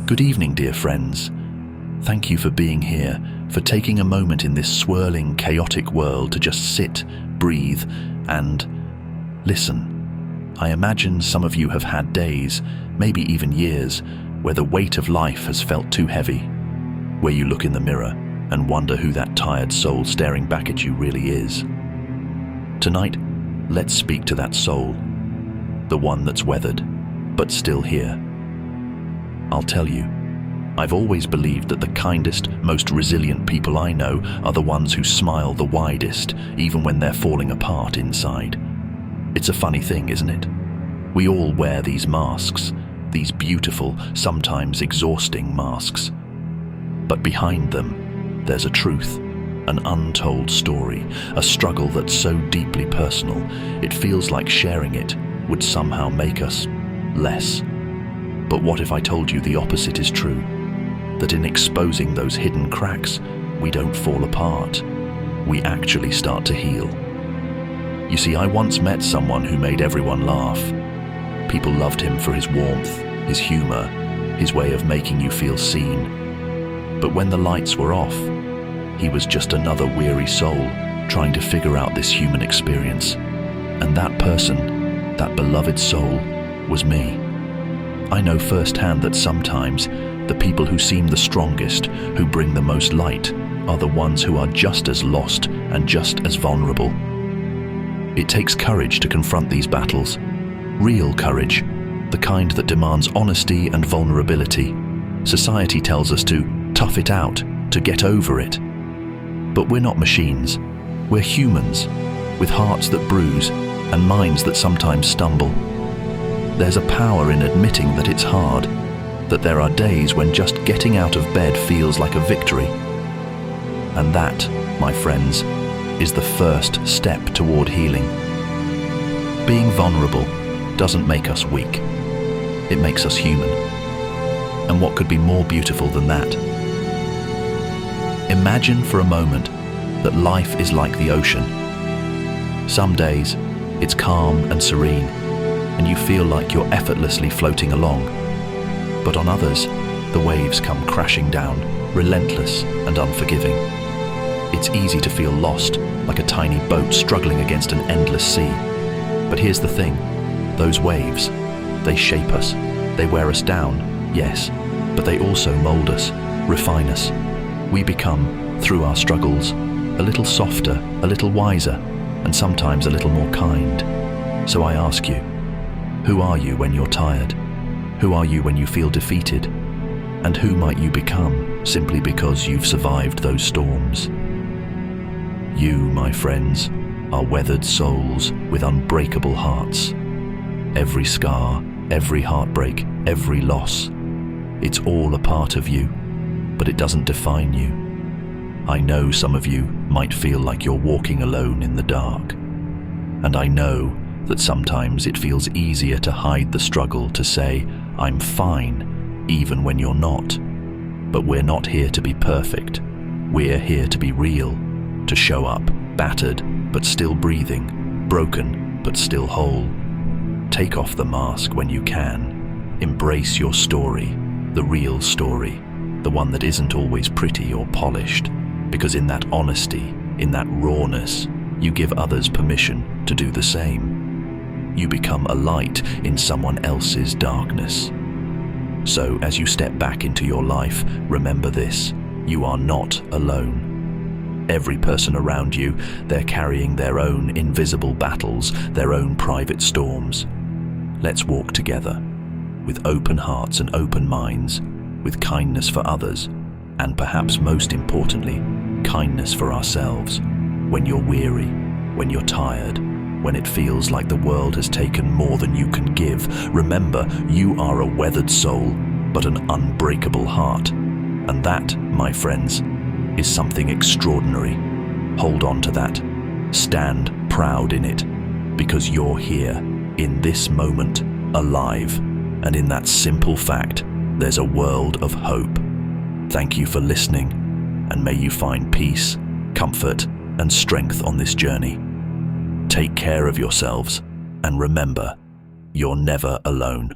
Good evening, dear friends. Thank you for being here, for taking a moment in this swirling, chaotic world to just sit, breathe, and listen. I imagine some of you have had days, maybe even years, where the weight of life has felt too heavy, where you look in the mirror and wonder who that tired soul staring back at you really is. Tonight, let's speak to that soul, the one that's weathered, but still here. I'll tell you, I've always believed that the kindest, most resilient people I know are the ones who smile the widest, even when they're falling apart inside. It's a funny thing, isn't it? We all wear these masks, these beautiful, sometimes exhausting masks. But behind them, there's a truth, an untold story, a struggle that's so deeply personal, it feels like sharing it would somehow make us less. But what if I told you the opposite is true? That in exposing those hidden cracks, we don't fall apart. We actually start to heal. You see, I once met someone who made everyone laugh. People loved him for his warmth, his humor, his way of making you feel seen. But when the lights were off, he was just another weary soul trying to figure out this human experience. And that person, that beloved soul, was me. I know firsthand that sometimes the people who seem the strongest, who bring the most light, are the ones who are just as lost and just as vulnerable. It takes courage to confront these battles. Real courage, the kind that demands honesty and vulnerability. Society tells us to tough it out, to get over it. But we're not machines. We're humans, with hearts that bruise and minds that sometimes stumble. There's a power in admitting that it's hard, that there are days when just getting out of bed feels like a victory. And that, my friends, is the first step toward healing. Being vulnerable doesn't make us weak. It makes us human. And what could be more beautiful than that? Imagine for a moment that life is like the ocean. Some days, it's calm and serene, and you feel like you're effortlessly floating along. But on others, the waves come crashing down, relentless and unforgiving. It's easy to feel lost, like a tiny boat struggling against an endless sea. But here's the thing, those waves, they shape us. They wear us down, yes, but they also mold us, refine us. We become, through our struggles, a little softer, a little wiser, and sometimes a little more kind. So I ask you, who are you when you're tired? Who are you when you feel defeated? And who might you become simply because you've survived those storms? You, my friends, are weathered souls with unbreakable hearts. Every scar, every heartbreak, every loss, it's all a part of you, but it doesn't define you. I know some of you might feel like you're walking alone in the dark. And I know that sometimes it feels easier to hide the struggle, to say, I'm fine, even when you're not. But we're not here to be perfect. We're here to be real, to show up, battered, but still breathing, broken, but still whole. Take off the mask when you can. Embrace your story, the real story, the one that isn't always pretty or polished, because in that honesty, in that rawness, you give others permission to do the same. You become a light in someone else's darkness. So as you step back into your life, remember this, you are not alone. Every person around you, they're carrying their own invisible battles, their own private storms. Let's walk together, with open hearts and open minds, with kindness for others, and perhaps most importantly, kindness for ourselves. When you're weary, when you're tired, when it feels like the world has taken more than you can give, remember, you are a weathered soul, but an unbreakable heart. And that, my friends, is something extraordinary. Hold on to that. Stand proud in it, because you're here, in this moment, alive. And in that simple fact, there's a world of hope. Thank you for listening, and may you find peace, comfort, and strength on this journey. Take care of yourselves, and remember, you're never alone.